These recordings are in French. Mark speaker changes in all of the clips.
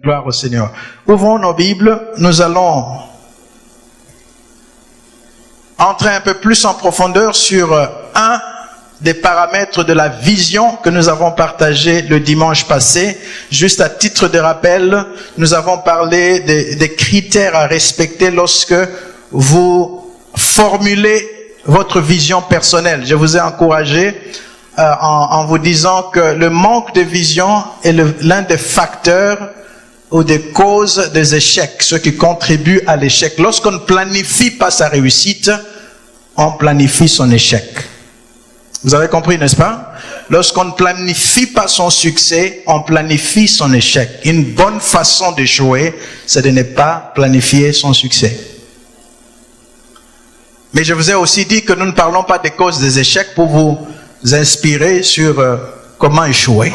Speaker 1: Gloire au Seigneur. Ouvrons nos Bibles, nous allons entrer un peu plus en profondeur sur un des paramètres de la vision que nous avons partagé le dimanche passé. Juste à titre de rappel, nous avons parlé des critères à respecter lorsque vous formulez votre vision personnelle. Je vous ai encouragé en vous disant que le manque de vision est l'un des facteurs ou des causes des échecs, ce qui contribue à l'échec. Lorsqu'on ne planifie pas sa réussite, on planifie son échec. Vous avez compris, n'est-ce pas? Lorsqu'on ne planifie pas son succès, on planifie son échec. Une bonne façon d'échouer, c'est de ne pas planifier son succès. Mais je vous ai aussi dit que nous ne parlons pas des causes des échecs pour vous inspirer sur comment échouer.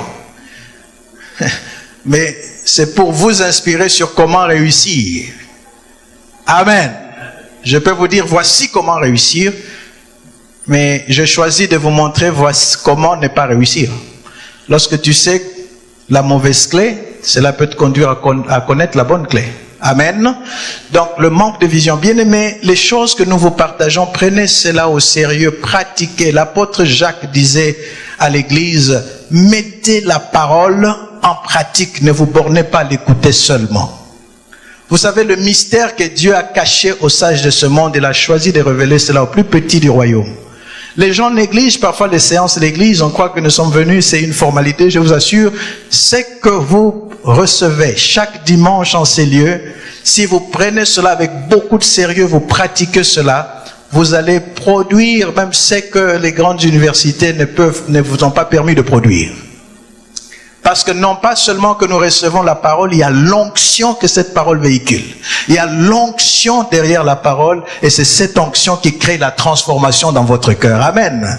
Speaker 1: Mais c'est pour vous inspirer sur comment réussir. Amen. Je peux vous dire, voici comment réussir, mais j'ai choisi de vous montrer voici comment ne pas réussir. Lorsque tu sais la mauvaise clé, cela peut te conduire à connaître la bonne clé. Amen. Donc, le manque de vision. Bien-aimés, les choses que nous vous partageons, prenez cela au sérieux, pratiquez. L'apôtre Jacques disait à l'église, mettez la parole en pratique, ne vous bornez pas à l'écouter seulement. Vous savez, le mystère que Dieu a caché aux sages de ce monde, il a choisi de révéler cela au plus petit du royaume. Les gens négligent parfois les séances de l'église, on croit que nous sommes venus, c'est une formalité. Je vous assure, c'est que vous recevez chaque dimanche en ces lieux. Si vous prenez cela avec beaucoup de sérieux, vous pratiquez cela, vous allez produire même ce que les grandes universités ne vous ont pas permis de produire. Parce que non pas seulement que nous recevons la parole, il y a l'onction que cette parole véhicule. Il y a l'onction derrière la parole et c'est cette onction qui crée la transformation dans votre cœur. Amen.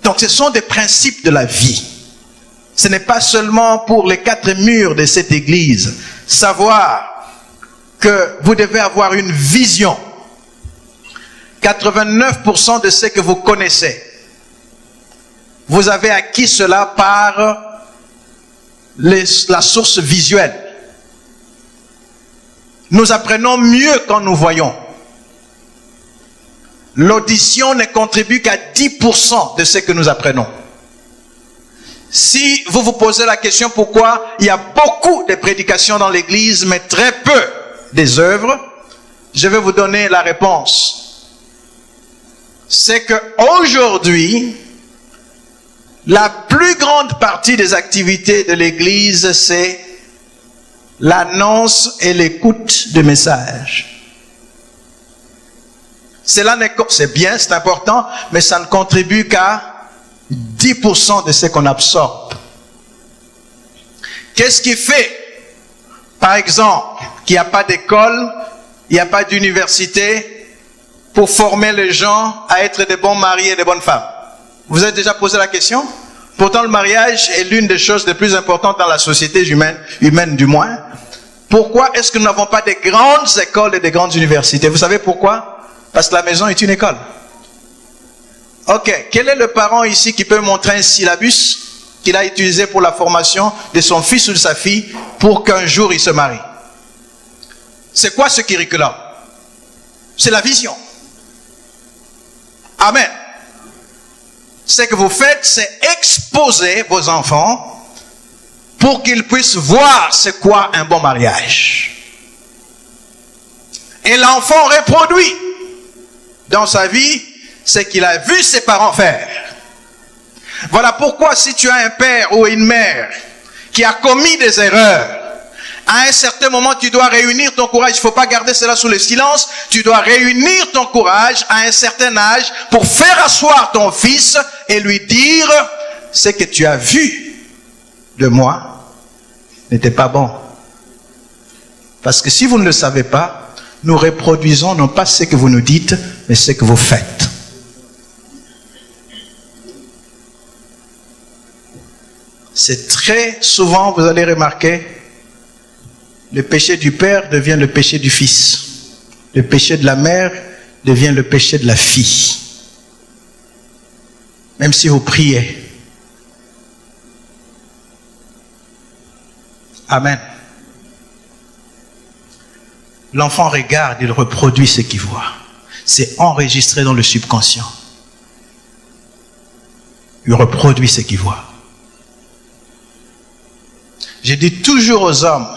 Speaker 1: Donc ce sont des principes de la vie. Ce n'est pas seulement pour les quatre murs de cette église. Savoir que vous devez avoir une vision. 89% de ce que vous connaissez, vous avez acquis cela par la source visuelle. Nous apprenons mieux quand nous voyons. L'audition ne contribue qu'à 10% de ce que nous apprenons. Si vous vous posez la question pourquoi il y a beaucoup de prédications dans l'église, mais très peu des œuvres, je vais vous donner la réponse. C'est que aujourd'hui, la plus grande partie des activités de l'église, c'est l'annonce et l'écoute de messages. C'est bien, c'est important, mais ça ne contribue qu'à 10% de ce qu'on absorbe. Qu'est-ce qui fait, par exemple, qu'il n'y a pas d'école, il n'y a pas d'université pour former les gens à être de bons maris et de bonnes femmes? Vous avez déjà posé la question? Pourtant, le mariage est l'une des choses les plus importantes dans la société humaine du moins. Pourquoi est-ce que nous n'avons pas de grandes écoles et de grandes universités? Vous savez pourquoi? Parce que la maison est une école. Ok, quel est le parent ici qui peut montrer un syllabus qu'il a utilisé pour la formation de son fils ou de sa fille pour qu'un jour il se marie? C'est quoi ce curriculum? C'est la vision. Amen. Ce que vous faites, c'est exposer vos enfants pour qu'ils puissent voir c'est quoi un bon mariage. Et l'enfant reproduit dans sa vie ce qu'il a vu ses parents faire. Voilà pourquoi si tu as un père ou une mère qui a commis des erreurs, à un certain moment, tu dois réunir ton courage. Il ne faut pas garder cela sous le silence. Tu dois réunir ton courage à un certain âge pour faire asseoir ton fils et lui dire ce que tu as vu de moi n'était pas bon. Parce que si vous ne le savez pas, nous reproduisons non pas ce que vous nous dites, mais ce que vous faites. C'est très souvent, vous allez remarquer, le péché du père devient le péché du fils. Le péché de la mère devient le péché de la fille. Même si vous priez. Amen. L'enfant regarde, il reproduit ce qu'il voit. C'est enregistré dans le subconscient. Il reproduit ce qu'il voit. Je dis toujours aux hommes,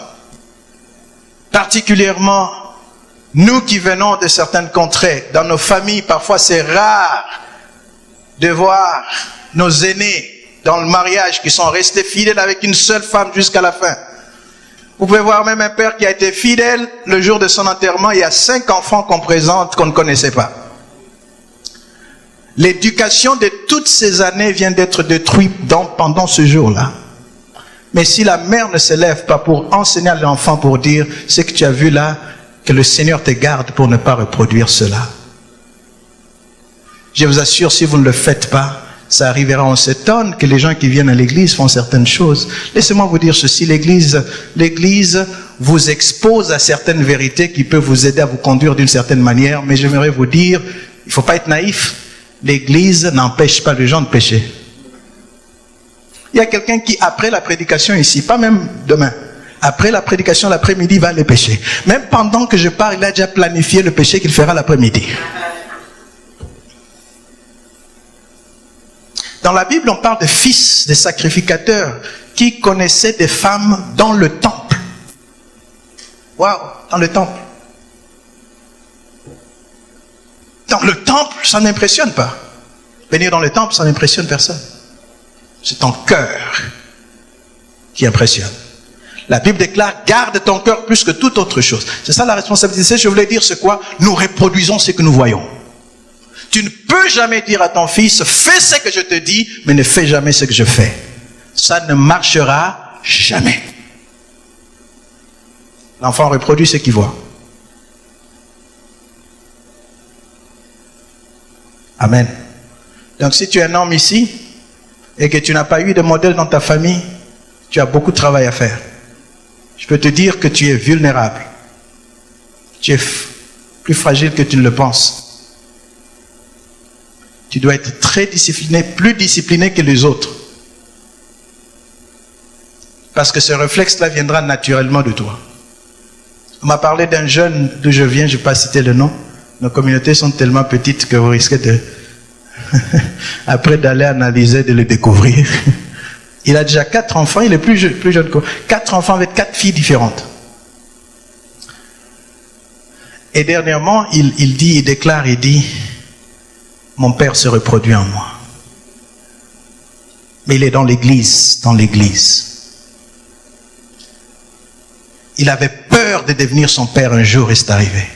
Speaker 1: particulièrement nous qui venons de certaines contrées, dans nos familles, parfois c'est rare de voir nos aînés dans le mariage qui sont restés fidèles avec une seule femme jusqu'à la fin. Vous pouvez voir même un père qui a été fidèle le jour de son enterrement, il y a 5 enfants qu'on présente qu'on ne connaissait pas. L'éducation de toutes ces années vient d'être détruite pendant ce jour-là. Mais si la mère ne se lève pas pour enseigner à l'enfant, pour dire ce que tu as vu là, que le Seigneur te garde pour ne pas reproduire cela. Je vous assure, si vous ne le faites pas, ça arrivera. On s'étonne que les gens qui viennent à l'église font certaines choses. Laissez-moi vous dire ceci, l'église vous expose à certaines vérités qui peuvent vous aider à vous conduire d'une certaine manière, mais j'aimerais vous dire, il ne faut pas être naïf, l'église n'empêche pas les gens de pécher. Il y a quelqu'un qui, après la prédication ici, pas même demain, après la prédication l'après-midi, va aller pécher. Même pendant que je parle, il a déjà planifié le péché qu'il fera l'après-midi. Dans la Bible, on parle de fils, de sacrificateurs qui connaissaient des femmes dans le temple. Waouh, dans le temple. Dans le temple, ça n'impressionne pas. Venir dans le temple, ça n'impressionne personne. C'est ton cœur qui impressionne. La Bible déclare, garde ton cœur plus que toute autre chose. C'est ça la responsabilité. Je voulais dire, c'est quoi? Nous reproduisons ce que nous voyons. Tu ne peux jamais dire à ton fils, fais ce que je te dis, mais ne fais jamais ce que je fais. Ça ne marchera jamais. L'enfant reproduit ce qu'il voit. Amen. Donc si tu es un homme ici, et que tu n'as pas eu de modèle dans ta famille, tu as beaucoup de travail à faire. Je peux te dire que tu es vulnérable. Tu es plus fragile que tu ne le penses. Tu dois être très discipliné, plus discipliné que les autres. Parce que ce réflexe-là viendra naturellement de toi. On m'a parlé d'un jeune d'où je viens, je ne vais pas citer le nom. Nos communautés sont tellement petites que vous risquez de... après d'aller analyser, de le découvrir. Il a déjà 4 enfants, il est plus jeune que 4 enfants avec 4 filles différentes. Et dernièrement, il déclare, mon père se reproduit en moi. Mais il est dans l'église. Il avait peur de devenir son père un jour et c'est arrivé.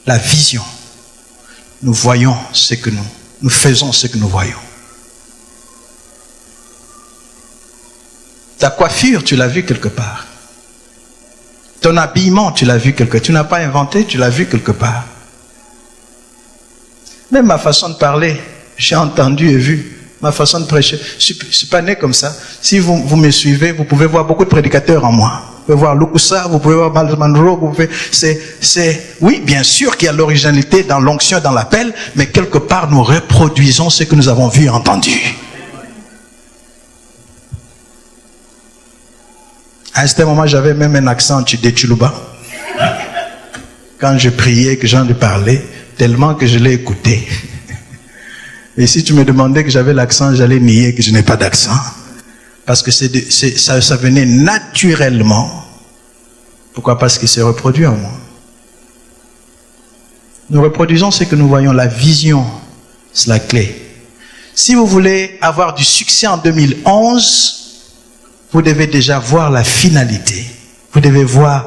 Speaker 1: La vision. Nous voyons ce que nous faisons ce que nous voyons. Ta coiffure, tu l'as vu quelque part. Ton habillement, tu l'as vu quelque part. Tu n'as pas inventé, tu l'as vu quelque part. Même ma façon de parler, j'ai entendu et vu. Ma façon de prêcher, je ne suis pas né comme ça. Si vous me suivez, vous pouvez voir beaucoup de prédicateurs en moi. Vous pouvez voir Lukusa, vous pouvez voir Miles Monroe, vous pouvez... Oui, bien sûr qu'il y a l'originalité dans l'onction, dans l'appel, mais quelque part, nous reproduisons ce que nous avons vu et entendu. À un certain moment, j'avais même un accent de Chuluba. Quand je priais, que j'en ai parlé, tellement que je l'ai écouté. Et si tu me demandais que j'avais l'accent, j'allais nier que je n'ai pas d'accent. Parce que ça venait naturellement. Pourquoi? Parce qu'il s'est reproduit en moi. Nous reproduisons ce que nous voyons. La vision, c'est la clé. Si vous voulez avoir du succès en 2011, vous devez déjà voir la finalité. Vous devez voir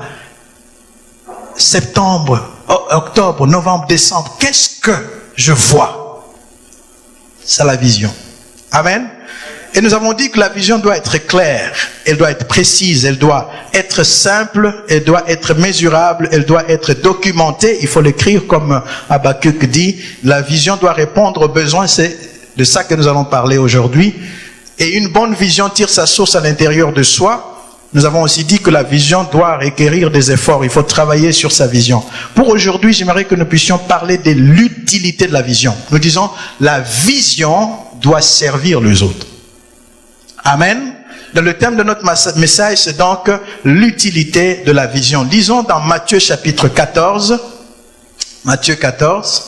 Speaker 1: septembre, octobre, novembre, décembre. Qu'est-ce que je vois? C'est la vision. Amen. Et nous avons dit que la vision doit être claire, elle doit être précise, elle doit être simple, elle doit être mesurable, elle doit être documentée. Il faut l'écrire comme Habakkuk dit. La vision doit répondre aux besoins. C'est de ça que nous allons parler aujourd'hui. Et une bonne vision tire sa source à l'intérieur de soi. Nous avons aussi dit que la vision doit requérir des efforts. Il faut travailler sur sa vision. Pour aujourd'hui, j'aimerais que nous puissions parler de l'utilité de la vision. Nous disons, la vision doit servir les autres. Amen. Le thème de notre message, c'est donc l'utilité de la vision. Lisons dans Matthieu chapitre 14. Matthieu 14.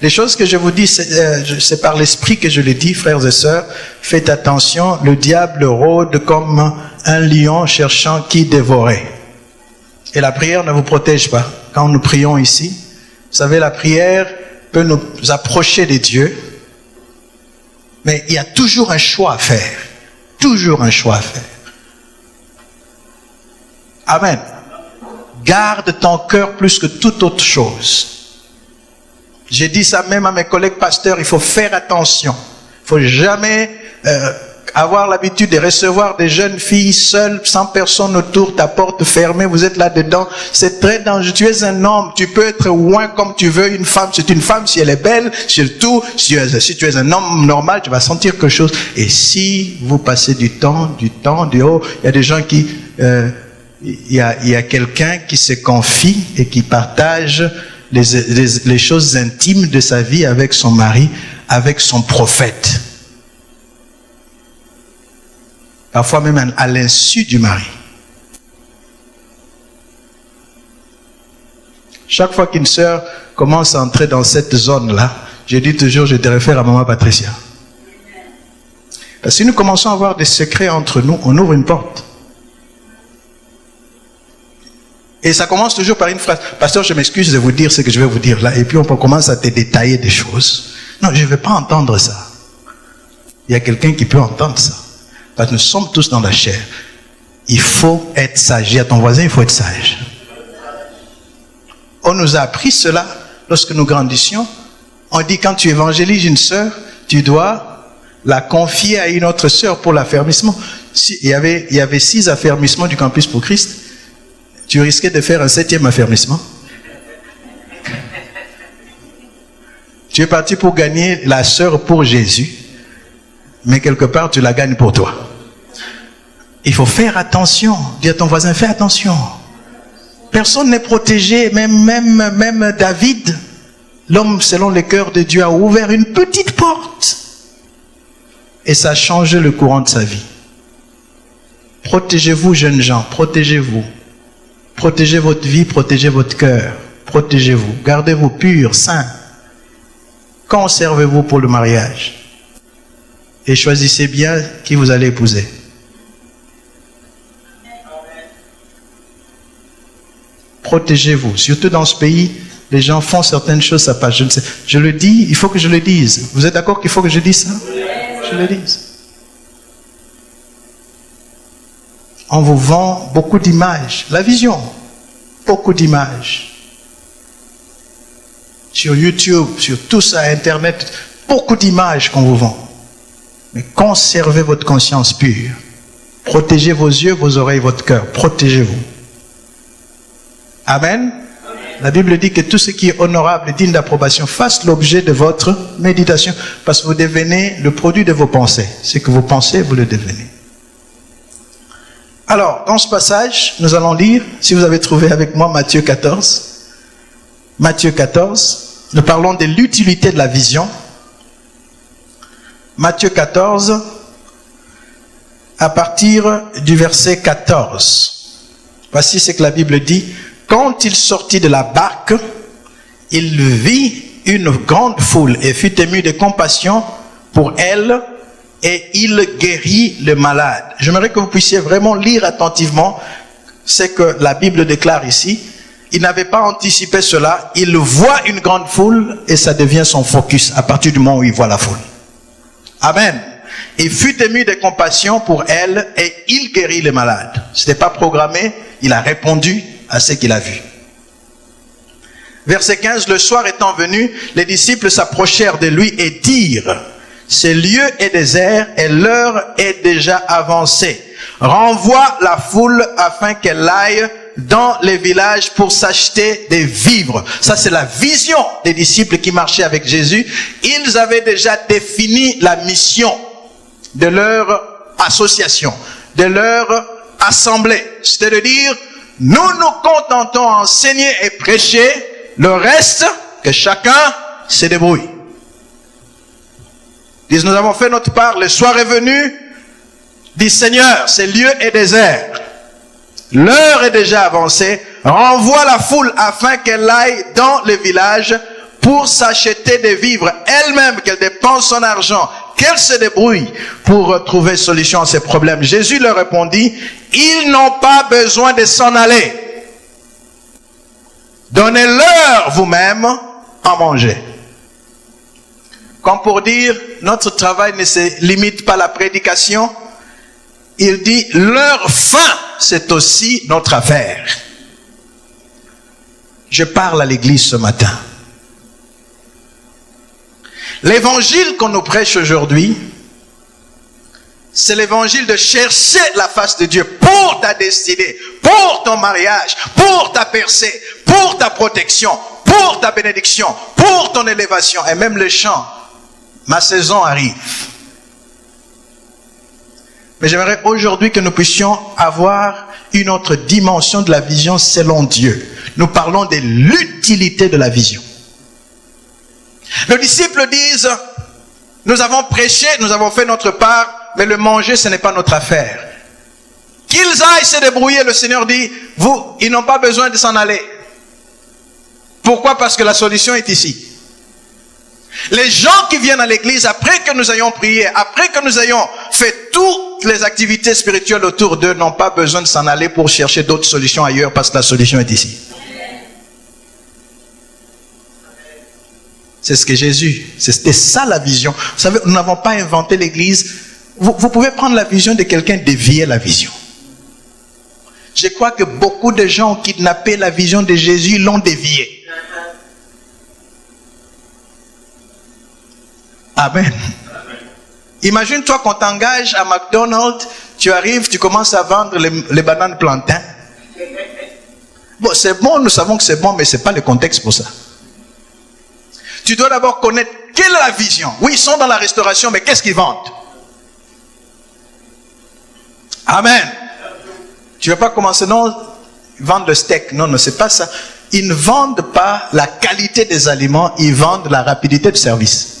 Speaker 1: Les choses que je vous dis, c'est par l'esprit que je les dis, frères et sœurs. Faites attention, le diable rôde comme un lion cherchant qui dévorer. Et la prière ne vous protège pas. Quand nous prions ici, vous savez, la prière peut nous approcher de Dieu, mais il y a toujours un choix à faire. Toujours un choix à faire. Amen. Garde ton cœur plus que toute autre chose. J'ai dit ça même à mes collègues pasteurs, il faut faire attention. Il ne faut jamais avoir l'habitude de recevoir des jeunes filles seules, sans personne autour, ta porte fermée, vous êtes là-dedans. C'est très dangereux. Tu es un homme, tu peux être loin comme tu veux. Une femme, c'est une femme, si elle est belle, surtout, si tu es un homme normal, tu vas sentir quelque chose. Et si vous passez du temps, il y a des gens qui... il y a quelqu'un qui se confie et qui partage les choses intimes de sa vie avec son mari, avec son prophète. Parfois même à l'insu du mari. Chaque fois qu'une sœur commence à entrer dans cette zone-là, je dis toujours, je te réfère à maman Patricia. Parce que si nous commençons à avoir des secrets entre nous, on ouvre une porte. Et ça commence toujours par une phrase. Pasteur, je m'excuse de vous dire ce que je vais vous dire là. Et puis on commence à te détailler des choses. Non, je ne vais pas entendre ça. Il y a quelqu'un qui peut entendre ça. Parce que nous sommes tous dans la chair. Il faut être sage. Dis à ton voisin, il faut être sage. On nous a appris cela lorsque nous grandissions. On dit quand tu évangélises une sœur, tu dois la confier à une autre sœur pour l'affermissement. Il y avait 6 affermissements du Campus pour Christ. Tu risquais de faire un 7e affermissement. Tu es parti pour gagner la sœur pour Jésus. Mais quelque part, tu la gagnes pour toi. Il faut faire attention. Dis à ton voisin, fais attention. Personne n'est protégé, même David, l'homme selon le cœur de Dieu, a ouvert une petite porte. Et ça a changé le courant de sa vie. Protégez-vous, jeunes gens, protégez-vous. Protégez votre vie, protégez votre cœur. Protégez-vous. Gardez-vous purs, saints. Conservez-vous pour le mariage. Et choisissez bien qui vous allez épouser. Protégez-vous. Surtout dans ce pays, les gens font certaines choses, ça passe. Je le dis, il faut que je le dise. Vous êtes d'accord qu'il faut que je dise ça? Je le dise. On vous vend beaucoup d'images. La vision, beaucoup d'images. Sur YouTube, sur tout ça, Internet, beaucoup d'images qu'on vous vend. Mais conservez votre conscience pure. Protégez vos yeux, vos oreilles, votre cœur. Protégez-vous. Amen. La Bible dit que tout ce qui est honorable et digne d'approbation fasse l'objet de votre méditation. Parce que vous devenez le produit de vos pensées. Ce que vous pensez, vous le devenez. Alors, dans ce passage, nous allons lire, si vous avez trouvé avec moi Matthieu 14. Matthieu 14. Nous parlons de l'utilité de la vision. Matthieu 14, à partir du verset 14. Voici ce que la Bible dit. Quand il sortit de la barque, il vit une grande foule et fut ému de compassion pour elle et il guérit le malade. J'aimerais que vous puissiez vraiment lire attentivement ce que la Bible déclare ici. Il n'avait pas anticipé cela. Il voit une grande foule et ça devient son focus à partir du moment où il voit la foule. Amen. Il fut ému de compassion pour elle et il guérit les malades. Ce n'était pas programmé, il a répondu à ce qu'il a vu. Verset 15, le soir étant venu, les disciples s'approchèrent de lui et dirent, ce lieu est désert et l'heure est déjà avancée. Renvoie la foule afin qu'elle aille dans les villages pour s'acheter des vivres. Ça, c'est la vision des disciples qui marchaient avec Jésus. Ils avaient déjà défini la mission de leur association, de leur assemblée. C'est de dire, nous nous contentons à enseigner et prêcher, le reste, que chacun se débrouille. Ils disent, nous avons fait notre part, le soir est venu, dit Seigneur, ces lieux est désert. L'heure est déjà avancée. Renvoie la foule afin qu'elle aille dans le village pour s'acheter des vivres. Elle-même, qu'elle dépense son argent, qu'elle se débrouille pour trouver solution à ses problèmes. Jésus leur répondit, ils n'ont pas besoin de s'en aller. Donnez-leur vous-même à manger. Comme pour dire, notre travail ne se limite pas à la prédication. Il dit, leur faim, c'est aussi notre affaire. Je parle à l'église ce matin. L'évangile qu'on nous prêche aujourd'hui, c'est l'évangile de chercher la face de Dieu pour ta destinée, pour ton mariage, pour ta percée, pour ta protection, pour ta bénédiction, pour ton élévation. Et même le chant, ma saison arrive. Mais j'aimerais aujourd'hui que nous puissions avoir une autre dimension de la vision selon Dieu. Nous parlons de l'utilité de la vision. Les disciples disent, nous avons prêché, nous avons fait notre part, mais le manger, ce n'est pas notre affaire. Qu'ils aillent se débrouiller, le Seigneur dit, ils n'ont pas besoin de s'en aller. Pourquoi? Parce que la solution est ici. Les gens qui viennent à l'église, après que nous ayons prié, après que nous ayons fait toutes les activités spirituelles autour d'eux, n'ont pas besoin de s'en aller pour chercher d'autres solutions ailleurs, parce que la solution est ici. C'est ce que Jésus, c'était ça la vision. Vous savez, nous n'avons pas inventé l'église. Vous pouvez prendre la vision de quelqu'un, dévier la vision. Je crois que beaucoup de gens ont kidnappé la vision de Jésus, l'ont déviée. Amen. Imagine-toi qu'on t'engage à McDonald's, tu arrives, tu commences à vendre les bananes plantains. Bon, c'est bon, nous savons que c'est bon, mais ce n'est pas le contexte pour ça. Tu dois d'abord connaître quelle est la vision. Oui, ils sont dans la restauration, mais qu'est-ce qu'ils vendent? Amen. Tu ne vas pas commencer, non, ils vendent le steak. Non, non, c'est pas ça. Ils ne vendent pas la qualité des aliments, ils vendent la rapidité de service.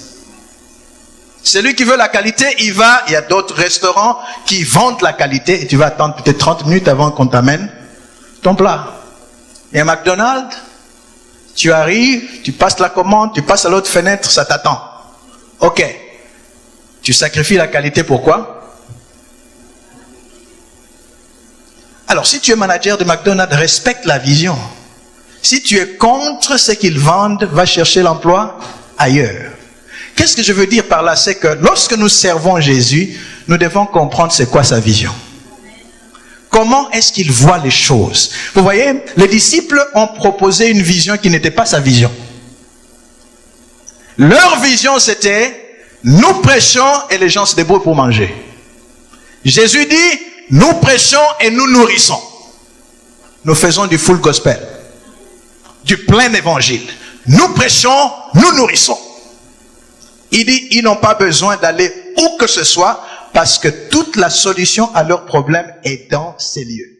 Speaker 1: Celui qui veut la qualité, il y a d'autres restaurants qui vendent la qualité et tu vas attendre peut-être 30 minutes avant qu'on t'amène ton plat. Et à McDonald's, tu arrives, tu passes la commande, tu passes à l'autre fenêtre, ça t'attend. Ok. Tu sacrifies la qualité, pourquoi? Alors, si tu es manager de McDonald's, respecte la vision. Si tu es contre ce qu'ils vendent, va chercher l'emploi ailleurs. Qu'est-ce que je veux dire par là? C'est que lorsque nous servons Jésus, nous devons comprendre c'est quoi sa vision. Comment est-ce qu'il voit les choses? Vous voyez, les disciples ont proposé une vision qui n'était pas sa vision. Leur vision, c'était, nous prêchons et les gens se débrouillent pour manger. Jésus dit, nous prêchons et nous nourrissons. Nous faisons du full gospel, du plein évangile. Nous prêchons, nous nourrissons. Il dit, ils n'ont pas besoin d'aller où que ce soit, parce que toute la solution à leur problème est dans ces lieux.